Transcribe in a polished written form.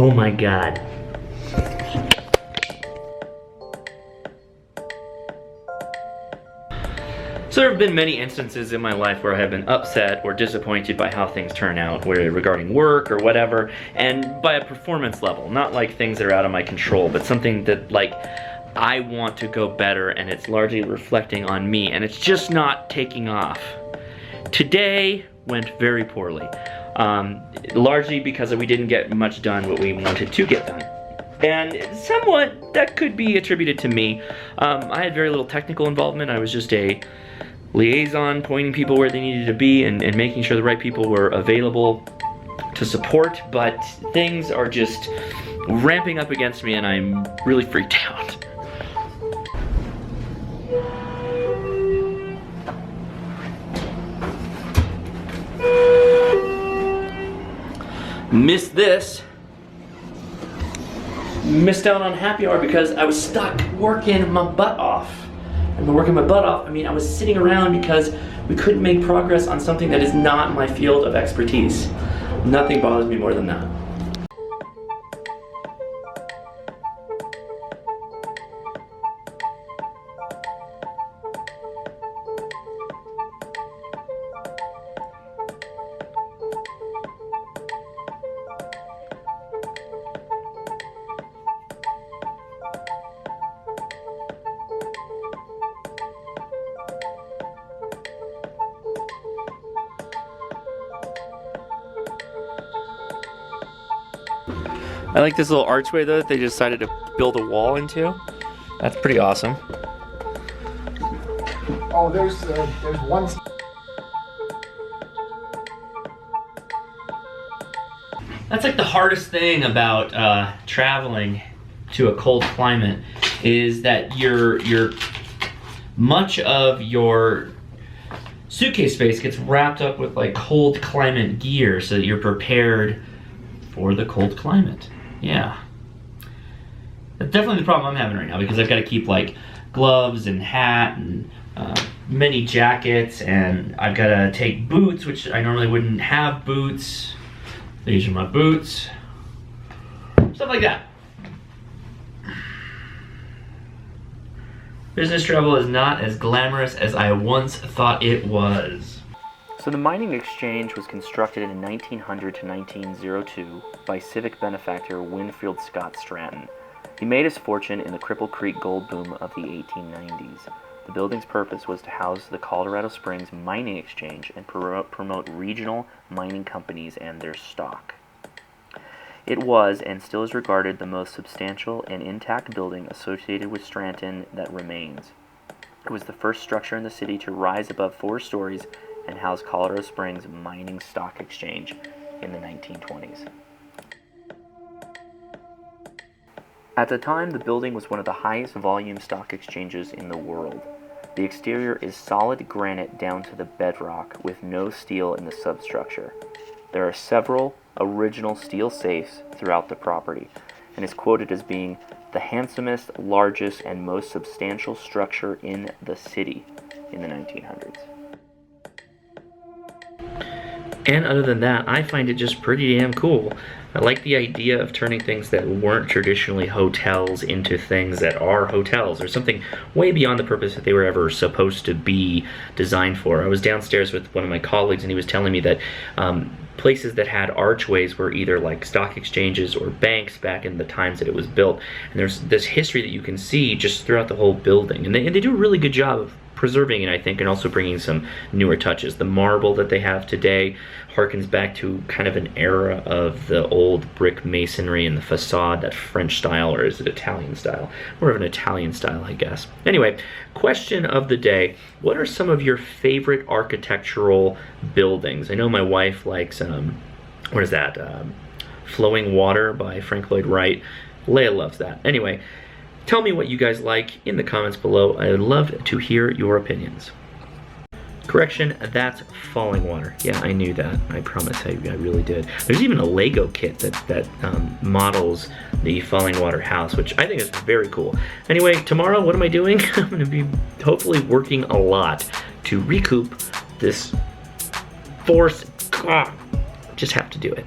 Oh my God. So there have been many instances in my life where I have been upset or disappointed by how things turn out, whether regarding work or whatever, and by a performance level, not like things that are out of my control, but something that like I want to go better and it's largely reflecting on me and it's just not taking off. Today went very poorly, largely because we didn't get much done what we wanted to get done. And somewhat that could be attributed to me. I had very little technical involvement. I was just a liaison, pointing people where they needed to be and making sure the right people were available to support, but things are just ramping up against me and I'm really freaked out. Missed this. Missed out on happy hour because I was stuck working my butt off. And by working my butt off, I mean I was sitting around because we couldn't make progress on something that is not my field of expertise. Nothing bothers me more than that. I like this little archway though that they decided to build a wall into. That's pretty awesome. Oh, there's one. That's like the hardest thing about traveling to a cold climate is that much of your suitcase space gets wrapped up with like cold climate gear so that you're prepared for the cold climate. Yeah. That's definitely the problem I'm having right now because I've got to keep like gloves and hat and many jackets, and I've got to take boots, which I normally wouldn't have boots. These are my boots. Stuff like that. Business travel is not as glamorous as I once thought it was. So the mining exchange was constructed in 1900 to 1902 by civic benefactor Winfield Scott Stratton. He made his fortune in the Cripple Creek gold boom of the 1890s. The building's purpose was to house the Colorado Springs Mining Exchange and promote regional mining companies and their stock. It was, and still is regarded, the most substantial and intact building associated with Stratton that remains. It was the first structure in the city to rise above 4 stories and house Colorado Springs Mining Stock Exchange in the 1920s. At the time, the building was one of the highest volume stock exchanges in the world. The exterior is solid granite down to the bedrock with no steel in the substructure. There are several original steel safes throughout the property, and is quoted as being the handsomest, largest, and most substantial structure in the city in the 1900s. And other than that, I find it just pretty damn cool. I like the idea of turning things that weren't traditionally hotels into things that are hotels, or something way beyond the purpose that they were ever supposed to be designed for. I was downstairs with one of my colleagues and he was telling me that places that had archways were either like stock exchanges or banks back in the times that it was built. And there's this history that you can see just throughout the whole building. And they do a really good job of preserving it, I think, and also bringing some newer touches. The marble that they have today harkens back to kind of an era of the old brick masonry and the facade, that French style, or is it Italian style? More of an Italian style, I guess. Anyway, question of the day. What are some of your favorite architectural buildings? I know my wife likes, what is that? Flowing Water by Frank Lloyd Wright. Leia loves that. Anyway, tell me what you guys like in the comments below. I would love to hear your opinions. Correction, that's Falling Water. Yeah, I knew that. I promise I really did. There's even a Lego kit that models the Falling Water house, which I think is very cool. Anyway, tomorrow, what am I doing? I'm going to be hopefully working a lot to recoup this force. Just have to do it.